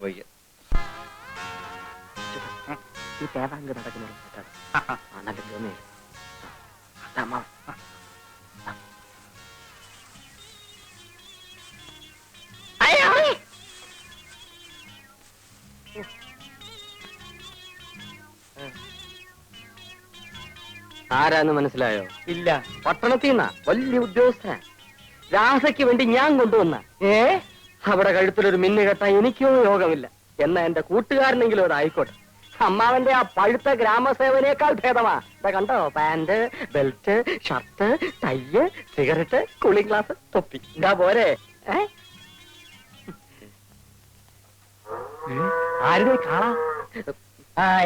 വയ്യ. ഈ തേവാങ്ക് നടക്കുന്ന നല്ല ഗമേ ആരാന്ന് മനസ്സിലായോ? ഇല്ല. പട്ടണത്തിൽ നിന്നാ വലിയ ഉദ്യോഗസ്ഥനാ. രാസയ്ക്ക് വേണ്ടി ഞാൻ കൊണ്ടുവന്ന അവിടെ കഴുത്തിലൊരു മിന്നു കെട്ടാൻ എനിക്കോ യോഗമില്ല. എന്നാ എന്റെ കൂട്ടുകാരനെങ്കിലും അതായിക്കോട്ടെ. അമ്മാവന്റെ ആ പഴുത്ത ഗ്രാമസേവനേക്കാൾ ഭേദമാ. ഇതാ കണ്ടോ, pant, belt, shirt, tie, cigarette, cooling glass, തൊപ്പി. ഇതാ പോരെ. ആരുടെ കാണാ?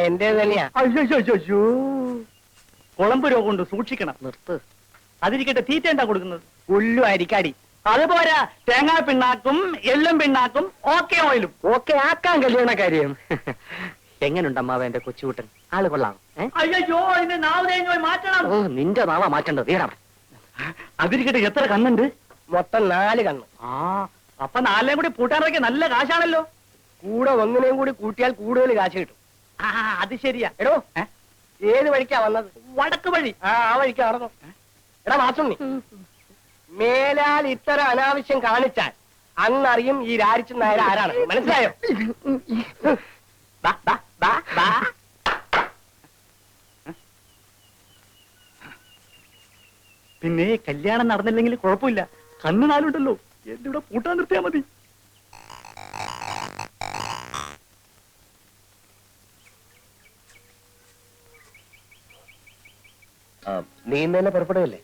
എന്റെ തന്നെയാ. അയ്യോ, കുളമ്പ് രോഗം കൊണ്ട് സൂക്ഷിക്കണം. നിർത്ത്. അതിരിക്കട്ടെ, തീറ്റ എന്താ കൊടുക്കുന്നത്? പുല്ലു അരിക്കാടി. അതുപോരാ, തേങ്ങാ പിണ്ണാക്കും എള്ളും പിണ്ണാക്കും ഓക്കെ ഓയിലും. ഓക്കെ ആക്കാൻ കല്യാണ കാര്യം. എങ്ങനുണ്ട് അമ്മാവ എന്റെ കൊച്ചുകൂട്ടൻ? ആള് കൊള്ളാം. അയ്യോ, അതിന്റെ നാവ് തേങ്ങ മാറ്റണം. ഓ, നിന്റെ നാവാ മാറ്റേണ്ടത്. വീടാ. അതിരിക്കട്ടെ, എത്ര കണ്ണുണ്ട്? മൊത്തം 4 കണ്ണ്. അപ്പൊ 4 കൂടി പൂട്ടാനൊക്കെ നല്ല കാശാണല്ലോ. കൂടെ ഒന്നിനെയും കൂടി കൂട്ടിയാൽ കൂടുതൽ കാശ് കിട്ടും. അത് ശരിയാ. എടോ, ഏത് വഴിക്കാ വന്നത്? വടക്ക് വഴി. ആ വഴിക്കാ നടന്നു. എടാ മാസുണ്ണി, മേലാൽ ഇത്തരം അനാവശ്യം കാണിച്ചാൽ അന്നറിയും ഈ രാരിച്ചൻ നായർ ആരാണ്. മനസ്സിലായോ? പിന്നെ കല്യാണം നടന്നില്ലെങ്കിൽ കുഴപ്പമില്ല, കണ്ണ് 4 ഉണ്ടല്ലോ. എന്റെ ഇവിടെ പൂട്ടാൻ നിർത്തിയാ മതി. നീ ഇന്നലെ പുറപ്പെടുകയല്ലേ?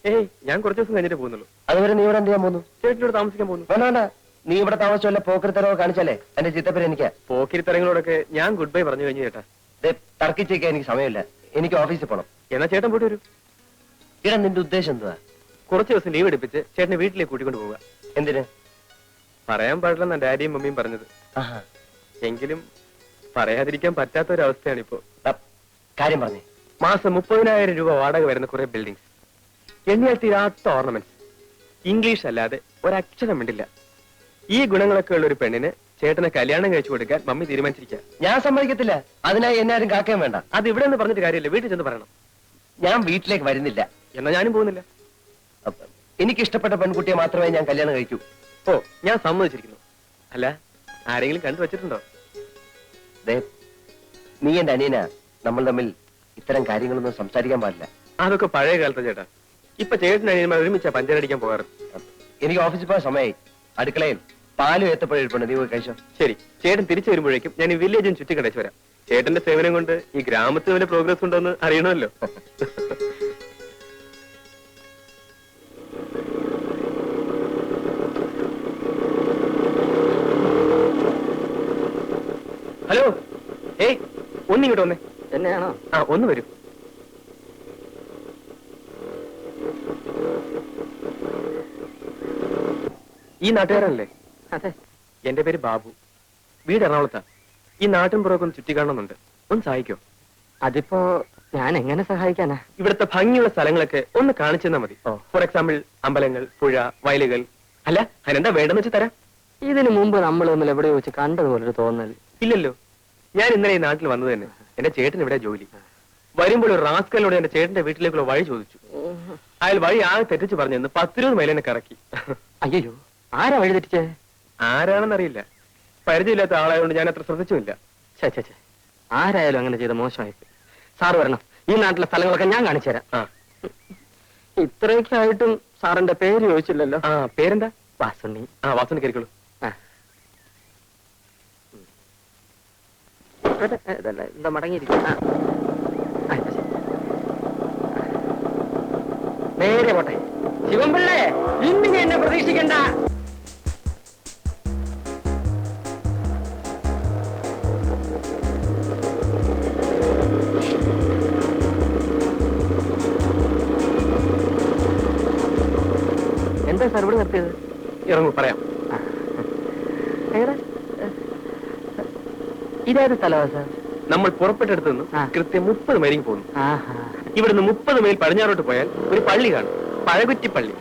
ഞാൻ കുറച്ച് ദിവസം കഴിഞ്ഞിട്ട് പോകുന്നുള്ളൂ. അതുവരെ നീ ഇവിടെ എന്ത് ചെയ്യാൻ പോകുന്നു? ചേട്ടനോട് താമസിക്കാൻ പോകുന്നു. വേണ്ട, നീ ഇവിടെ താമസിച്ചല്ല പോക്കരിത്തരവോ കാണിച്ചാലേ എന്റെ ചിത്തപ്പേര് എനിക്കാ. പോക്കിരിത്തരങ്ങളോടൊക്കെ ഞാൻ ഗുഡ് ബൈ പറഞ്ഞു കഴിഞ്ഞു ചേട്ടാ. തർക്കിച്ചേക്കാൻ എനിക്ക് സമയമില്ല. എനിക്ക് ഓഫീസിൽ പോണം. എന്നാ ചേട്ടൻ പോയിട്ട് വരൂ. ഇടാ, നിന്റെ ഉദ്ദേശം എന്തുവാ? കുറച്ച് ദിവസം ലീവ് എടുപ്പിച്ച് ചേട്ടനെ വീട്ടിലേക്ക് കൂട്ടിക്കൊണ്ട് പോവുക. എന്തിന്? പറയാൻ പാടില്ലെന്നാ ഡാഡിയും മമ്മിയും പറഞ്ഞത്. എങ്കിലും പറയാതിരിക്കാൻ പറ്റാത്ത ഒരവസ്ഥയാണ് ഇപ്പോ. കാര്യം പറഞ്ഞേ. മാസം 30,000 രൂപ വാടക വരുന്ന കുറെ ബിൽഡിംഗ്സ്, എണ്ണിയാൽ തീരാത്ത ഓർണമെന്റ്സ്, ഇംഗ്ലീഷ് അല്ലാതെ ഒരക്ഷരം മിണ്ടില്ല. ഈ ഗുണങ്ങളൊക്കെ ഉള്ള ഒരു പെണ്ണിന് ചേട്ടനെ കല്യാണം കഴിച്ചു കൊടുക്കാൻ മമ്മി തീരുമാനിച്ചിരിക്കുക. ഞാൻ സമ്മതിക്കത്തില്ല. അതിനായി എന്നെ ആരും കാക്കാൻ വേണ്ട. അത് ഇവിടെ നിന്ന് പറഞ്ഞിട്ട് കാര്യമില്ല, വീട്ടിൽ ചെന്ന് പറയണം. ഞാൻ വീട്ടിലേക്ക് വരുന്നില്ല. എന്നാ ഞാനും പോകുന്നില്ല. എനിക്ക് ഇഷ്ടപ്പെട്ട പെൺകുട്ടിയെ മാത്രമേ ഞാൻ കല്യാണം കഴിക്കൂ. ഓ, ഞാൻ സമ്മതിച്ചിരിക്കുന്നു. അല്ല, ആരെങ്കിലും കണ്ടു വെച്ചിട്ടുണ്ടോ? നീ എന്റെ അനിയനാ. നമ്മൾ തമ്മിൽ ഇത്തരം കാര്യങ്ങളൊന്നും സംസാരിക്കാൻ പാടില്ല. അതൊക്കെ പഴയ കാലത്തെ ചേട്ടാ. ഇപ്പൊ ചേട്ടൻ അനിയന്മാർ ഒരുമിച്ചാ പഞ്ചരടിക്കാൻ പോകാറ്. എനിക്ക് ഓഫീസിൽ പോകാൻ സമയമായി. അടുക്കളയിൽ പാലും ഏത്തപ്പഴം നീ പോയി കഴിച്ചോ. ശരി, ചേട്ടൻ തിരിച്ചു വരുമ്പോഴേക്കും ഞാൻ ഈ വില്ലേജും ചുറ്റി കടച്ചു വരാം. ചേട്ടന്റെ സേവനം കൊണ്ട് ഈ ഗ്രാമത്തിൽ വല്ല പ്രോഗ്രസ് ഉണ്ടോന്ന് അറിയണമല്ലോ. ഹലോ, ഒന്നിങ്ങോട്ട് വന്നേ. എന്നെയാണോ? ഒന്ന് വരൂ. ഈ നാട്ടുകാരനല്ലേ? അതെ. എന്റെ പേര് ബാബു. വീട് എറണാകുളത്താ. ഈ നാട്ടിൻ പുറമൊക്കെ ഒന്ന് ചുറ്റി കാണുന്നുണ്ട്. ഒന്ന് സഹായിക്കോ? അതിപ്പോ ഞാൻ എങ്ങനെ സഹായിക്കാനാ? ഇവിടുത്തെ ഭംഗിയുള്ള സ്ഥലങ്ങളൊക്കെ ഒന്ന് കാണിച്ചു തന്നാ മതി. ഓ. ഫോർ എക്സാമ്പിൾ, അമ്പലങ്ങൾ, പുഴ, വയലുകൾ. അല്ല, അതിനെന്താ വേണ്ടെന്ന് വെച്ച് തരാം. ഇതിനു മുമ്പ് നമ്മൾ തമ്മിൽ എവിടെ വെച്ച് കണ്ടതുപോലൊരു തോന്നൽ. ഇല്ലല്ലോ. ഞാൻ ഇന്നലെ ഈ നാട്ടിൽ വന്നത് തന്നെ. എന്റെ ചേട്ടൻ ഇവിടെ ജോലി. വരുമ്പോൾ ഒരു റാസ്കലിനോട് എന്റെ ചേട്ടന്റെ വീട്ടിലേക്കുള്ള വഴി ചോദിച്ചു. അയാൾ വഴി ആകെ തെറ്റിച്ച് പറഞ്ഞെന്ന് 10-20 മൈൽ എന്നെ കറക്കി. അയ്യോ, ആരാ വഴി തെറ്റിച്ചേ? ആരാണെന്നറിയില്ല. പരിചയമില്ലാത്ത ആളായതുകൊണ്ട് ഞാൻ അത്ര ശ്രദ്ധിച്ചുമില്ല. ചേ, ആരായാലും അങ്ങനെ ചെയ്ത മോശമായി. സാറ് വരണം. ഈ നാട്ടിലെ സ്ഥലങ്ങളൊക്കെ ഞാൻ കാണിച്ചു തരാം. ഇത്രയൊക്കെ ആയിട്ടും സാറിന്റെ പേര് ചോദിച്ചില്ലല്ലോ. പേരെന്താ? വാസുണ്ണി. വാസുണ്ണി കയറിക്കോളൂ. എന്താ മടങ്ങിയിരിക്കും. നേരെ പോട്ടെ. ശിവൻപിള്ളേ, ഇന്ന് എന്നെ പ്രതീക്ഷിക്കണ്ട. എന്താ സാർ ഇവിടെ നിർത്തിയത്? ഇറങ്ങൂ, പറയാം. ഇതേത് സ്ഥലമാ സാർ? നമ്മൾ പുറപ്പെട്ടെടുത്ത് നിന്ന് കൃത്യം 30 മൈലിൽ പോകുന്നു. ഇവിടുന്ന് 30 മൈൽ പടിഞ്ഞാറോട്ട് പോയാൽ ഒരു പള്ളി കാണും, പഴകുറ്റിപ്പള്ളി.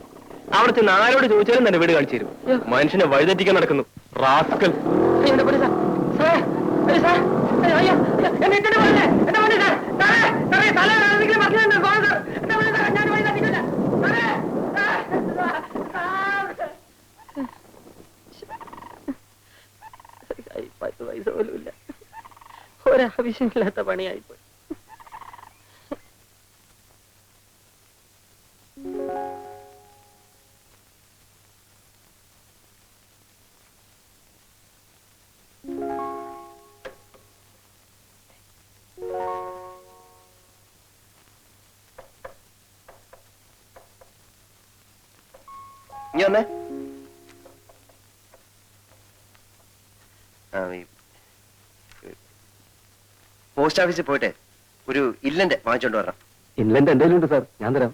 അവിടെ ചെന്ന് ആരോട് ചോദിച്ചാലും തന്നെ വീട് കാണിച്ചു തരും. മനുഷ്യനെ വഴിതെറ്റിക്കാൻ നടക്കുന്നു റാസ്കൽ. 10 പൈസ പോലും ഇല്ല. ഒരാവശ്യമില്ലാത്ത പണിയായിപ്പോയി. ഇനി വന്നേ. പോസ്റ്റ് ഓഫീസിൽ പോയിട്ട് ഒരു ഇല്ലന്റെ വാങ്ങിച്ചോണ്ട് വരണം. ഇൻലൻഡ് എന്തെങ്കിലും ഉണ്ട് സാർ, ഞാൻ തരാം.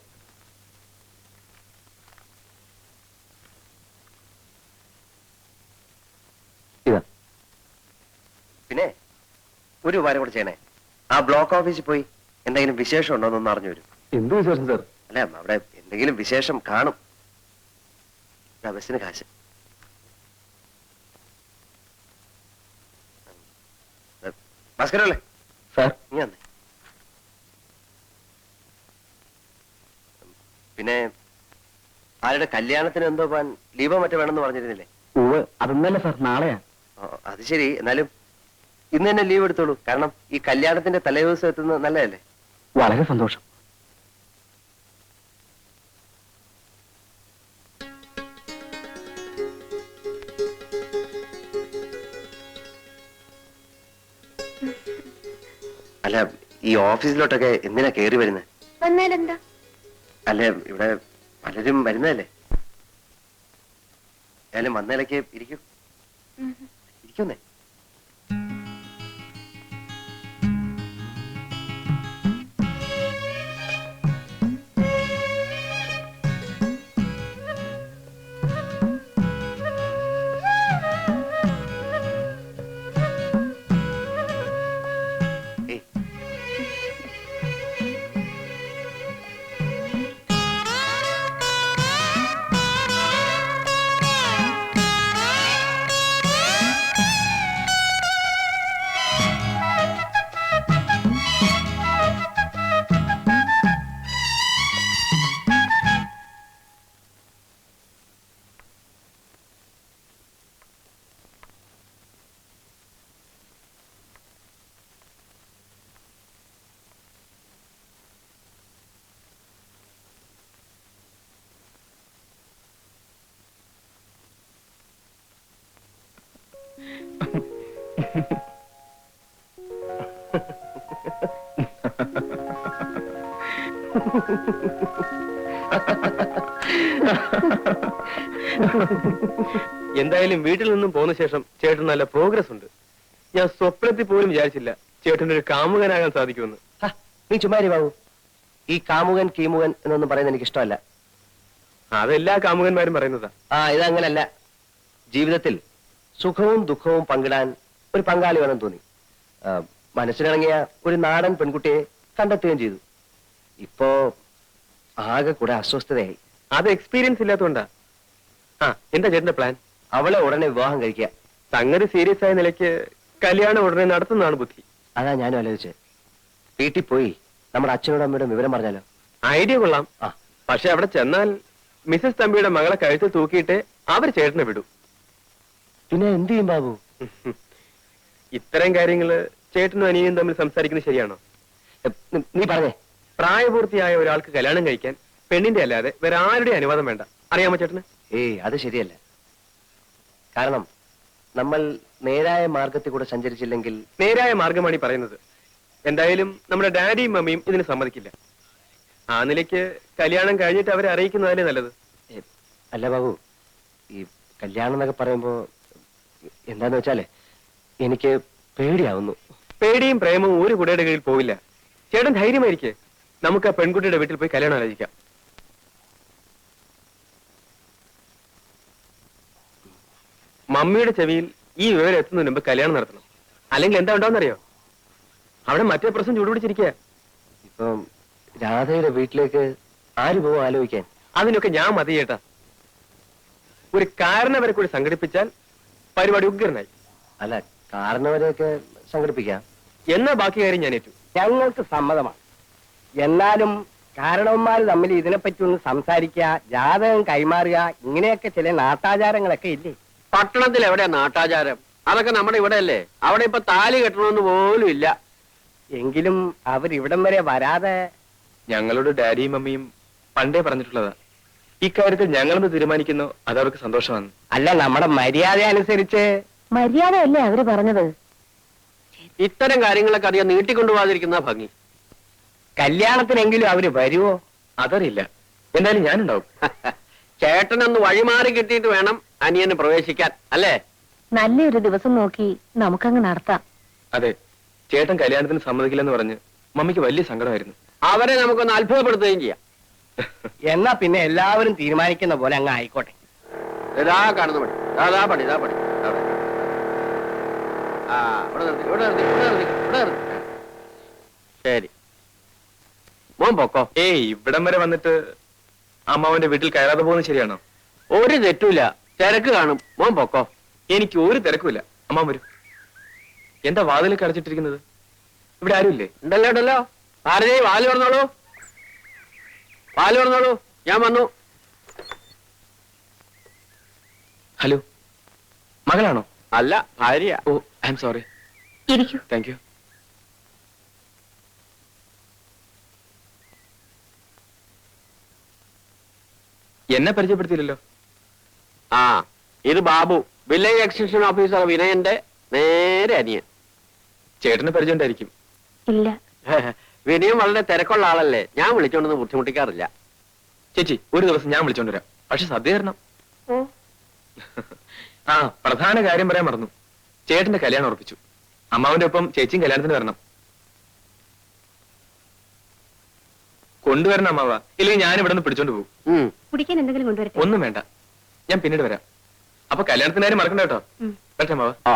ഇതാ. പിന്നെ ഒരു ഉപകാരം കൂടെ ചെയ്യണേ. ആ ബ്ലോക്ക് ഓഫീസിൽ പോയി എന്തെങ്കിലും വിശേഷം ഉണ്ടോ എന്നൊന്ന് അറിഞ്ഞു വരും. എന്ത് വിശേഷം സാർ? അല്ല, അവിടെ എന്തെങ്കിലും വിശേഷം കാണും. ബസ്സിന് കാശ്. ഭാസ്കരല്ലേ സാർ, നീ വന്നേ. പിന്നെ ആരുടെ കല്യാണത്തിന് എന്തോ പോവാൻ ലീവോ മറ്റോ വേണമെന്ന് പറഞ്ഞിരുന്നില്ലേ? അതൊന്നല്ല സാർ, നാളെയാ. അത് ശരി, എന്നാലും ഇന്ന് തന്നെ ലീവ് എടുത്തോളൂ. കാരണം ഈ കല്യാണത്തിന്റെ തലേദിവസം എത്തുന്നത് നല്ലതല്ലേ? വളരെ സന്തോഷം. അല്ല, ഈ ഓഫീസിലോട്ടൊക്കെ എന്തിനാ കയറി വരുന്നത്? വന്നാലെന്താ? അല്ല, ഇവിടെ പലരും വരുന്നതല്ലേ. ഏതായാലും വന്നതിലേക്ക് ഇരിക്കും. ഇരിക്കുന്നേ. എന്തായാലും വീട്ടിൽ നിന്നും പോന്ന ശേഷം ചേട്ടൻ നല്ല പ്രോഗ്രസ് ഉണ്ട്. ഞാൻ സ്വപ്നത്തിൽ പോലും വിചാരിച്ചില്ല ചേട്ടൻ ഒരു കാമുകനാകാൻ സാധിക്കുമെന്ന്. നീ ചുമ്മാരി ബാബു. ഈ കാമുകൻ കീമുകൻ എന്നൊന്നും പറയുന്നത് എനിക്ക് ഇഷ്ടമല്ല. അതെല്ലാ കാമുകന്മാരും പറയുന്നതാ. ഇതങ്ങനല്ല. ജീവിതത്തിൽ സുഖവും ദുഃഖവും പങ്കിടാൻ ഒരു പങ്കാളി വേണം തോന്നി. മനസ്സിലിറങ്ങിയ ഒരു നാടൻ പെൺകുട്ടിയെ കണ്ടെത്തുകയും ചെയ്തു. ഇപ്പോ ആകെ കൂടെ അസ്വസ്ഥതയായി. അത് എക്സ്പീരിയൻസ് ഇല്ലാത്തതുകൊണ്ടാ. എന്താ ചേട്ടന്റെ പ്ലാൻ? അവളെ ഉടനെ വിവാഹം കഴിക്കുക. സംഗതി സീരിയസ് ആയ നിലയ്ക്ക് കല്യാണം ഉടനെ നടത്തുന്നതാണ് ബുദ്ധി. അതാ ഞാനും ആലോചിച്ചത്. വീട്ടിൽ പോയി നമ്മുടെ അച്ഛനോടും അമ്മയോടും വിവരം പറഞ്ഞാലോ? ഐഡിയ കൊള്ളാം. പക്ഷെ അവിടെ ചെന്നാൽ മിസസ് തമ്പിയുടെ മകളെ കഴുത്തിൽ തൂക്കിയിട്ട് അവർ ചേട്ടനെ വിടും. പിന്നെ എന്ത് ചെയ്യും ബാബു? ഇത്തരം കാര്യങ്ങള് ചേട്ടനും അനിയനും തമ്മിൽ സംസാരിക്കുന്നത് ശരിയാണോ? നീ പറഞ്ഞേ. പ്രായപൂർത്തിയായ ഒരാൾക്ക് കല്യാണം കഴിക്കാൻ പെണ്ണിന്റെ അല്ലാതെ വേറെ ആരുടെ അനുവാദം വേണ്ട. അറിയാമോ ചേട്ടന്? അത് ശരിയല്ല. കാരണം നമ്മൾ നേരായ മാർഗത്തിൽ കൂടെ സഞ്ചരിച്ചില്ലെങ്കിൽ. നേരായ മാർഗമാണ് ഈ പറയുന്നത്. എന്തായാലും നമ്മുടെ ഡാഡിയും മമ്മിയും ഇതിന് സമ്മതിക്കില്ല. ആ നിലയ്ക്ക് കല്യാണം കഴിഞ്ഞിട്ട് അവരെ അറിയിക്കുന്നതല്ലേ നല്ലത്. അല്ല ബാബു, ഈ കല്യാണം എന്നൊക്കെ പറയുമ്പോ എന്താന്ന് വെച്ചാലേ എനിക്ക് പേടിയാവുന്നു. പേടിയും പ്രേമവും ഒരു കുടയുടെ കീഴിൽ പോവില്ല. ചേട്ടൻ ധൈര്യമായിരിക്കെ. നമുക്ക് ആ പെൺകുട്ടിയുടെ വീട്ടിൽ പോയി കല്യാണം ആലോചിക്കാം. മമ്മിയുടെ ചെവിയിൽ ഈ വിവരം എത്തുന്നതിന് മുമ്പ് കല്യാണം നടത്തണം. അല്ലെങ്കിൽ എന്താ ഉണ്ടാവുന്നറിയോ? അവിടെ മറ്റേ പ്രശ്നം ചൂടുപിടിച്ചിരിക്കുക. ഇപ്പം രാധയുടെ വീട്ടിലേക്ക് ആര് പോവും ആലോചിക്കാൻ? അതിനൊക്കെ ഞാൻ മതി ചേട്ടാ. ഒരു കാരണവരെ കൂടി സംഘടിപ്പിച്ചാൽ പരിപാടി ഉഗ്രനായി. അല്ല, കാരണവരെയൊക്കെ സംഘടിപ്പിക്കാം. എന്നാ ബാക്കി കാര്യം ഞാൻ ഏറ്റു. ഞങ്ങൾക്ക് സമ്മതമാണ്. എന്നാലും കാരണവന്മാർ തമ്മിൽ ഇതിനെപ്പറ്റി ഒന്ന് സംസാരിക്കുക, ജാതകം കൈമാറുക, ഇങ്ങനെയൊക്കെ ചില നാട്ടാചാരങ്ങളൊക്കെ ഇല്ലേ? പട്ടണത്തിൽ എവിടെയാ നാട്ടാചാരം? അതൊക്കെ നമ്മുടെ ഇവിടെ അല്ലേ. അവിടെ ഇപ്പൊ താലി കെട്ടണമെന്ന് പോലും ഇല്ല. എങ്കിലും അവരിവിടം വരെ വരാതെ ഞങ്ങളോട് ഡാഡിയും മമ്മിയും പണ്ടേ പറഞ്ഞിട്ടുള്ളതാ. ഇക്കാര്യത്തിൽ ഞങ്ങളൊന്ന് തീരുമാനിക്കുന്നു, അതവർക്ക് സന്തോഷമാണ്. അല്ല, നമ്മുടെ മര്യാദ അനുസരിച്ച്. മര്യാദയല്ലേ അവര് പറഞ്ഞത്? ഇത്തരം കാര്യങ്ങളൊക്കെ അധികം നീട്ടിക്കൊണ്ടുപോകാതിരിക്കുന്ന ഭംഗി. കല്യാണത്തിനെങ്കിലും അവര് വരുവോ? അതറിയില്ല. എന്തായാലും ഞാനുണ്ടാവും. ചേട്ടനൊന്ന് വഴിമാറി കിട്ടിയിട്ട് വേണം അനിയന് പ്രവേശിക്കാൻ, അല്ലേ? നല്ലൊരു ദിവസം നോക്കി നമുക്കങ്ങ് നടത്താം. അതെ, ചേട്ടൻ കല്യാണത്തിന് സമ്മതിക്കില്ലെന്ന് പറഞ്ഞ് മമ്മിക്ക് വലിയ സങ്കടമായിരുന്നു. അവരെ നമുക്കൊന്ന് അത്ഭുതപ്പെടുത്തുകയും ചെയ്യാം. എന്നാ പിന്നെ എല്ലാവരും തീരുമാനിക്കുന്ന പോലെ അങ്ങ് ആയിക്കോട്ടെ. ഇതാ കാണുന്ന പണി, ഇതാ പണി, ഇതാ പണി. അവിടെ. ആ, ഇവിടെ നിർത്തി, ഇവിടെ നിർത്തി, ഇവിടെ നിർത്തി, ഇവിടെ നിർത്തി. ശരി, മോൻ പൊക്കോ. ഏയ്, ഇവിടം വരെ വന്നിട്ട് അമ്മാവന്റെ വീട്ടിൽ കയറാതെ പോകുന്നത് ശരിയാണോ? ഒരു തെറ്റുമില്ല, തിരക്ക് കാണും. മോൻ പൊക്കോ. എനിക്ക് ഒരു തിരക്കുമില്ല. അമ്മാവൻ വരും. എന്താ വാതിലൊക്കെ അടച്ചിട്ടിരിക്കുന്നത്? ഇവിടെ ആരുമില്ലേ? ഉണ്ടല്ലോ ഉണ്ടല്ലോ. ഭാരതി, വാല് പറഞ്ഞോളൂ, വാല് പറഞ്ഞോളൂ. ഞാൻ വന്നു. ഹലോ, മകളാണോ? അല്ല, ഭാര്യ. ഓ, ഐ എം സോറി. ഇരിക്കൂ. Thank you. എന്നെ പരിചയപ്പെടുത്തിയില്ലല്ലോ. ആ, ഇത് ബാബു, വില്ലേജ് എക്സ്റ്റൻഷൻ ഓഫീസർ വിനയന്റെ നേരെ അനിയൻ. ചേട്ടന് പരിചയം ഉണ്ടായിരിക്കും. ഇല്ല. വിനയം വളരെ തിരക്കുള്ള ആളല്ലേ, ഞാൻ വിളിച്ചോണ്ടൊന്നും ബുദ്ധിമുട്ടിക്കാറില്ല. ചേച്ചി, ഒരു ദിവസം ഞാൻ വിളിച്ചോണ്ട് വരാം. പക്ഷെ സദ്യ തരണം. ഓ, ആ, പ്രധാന കാര്യം പറയാൻ മറന്നു. ചേട്ടന്റെ കല്യാണം ഉറപ്പിച്ചു. അമ്മാവന്റെ ഒപ്പം ചേച്ചിയും കല്യാണത്തിന് വരണം. കൊണ്ടുവരണം അമ്മാവ, ഇല്ലെങ്കിൽ ഞാൻ ഇവിടെ നിന്ന് പിടിച്ചോണ്ട് പോകും. കുടിക്കാൻ എന്തെങ്കിലും കൊണ്ടുവരട്ടെ? ഒന്നും വേണ്ട, ഞാൻ പിന്നീട് വരാം. അപ്പൊ കല്യാണത്തിന് കാര്യം മറക്കണ്ട കേട്ടോ. ഉം. പറ്റേ അമ്മാവ. ആ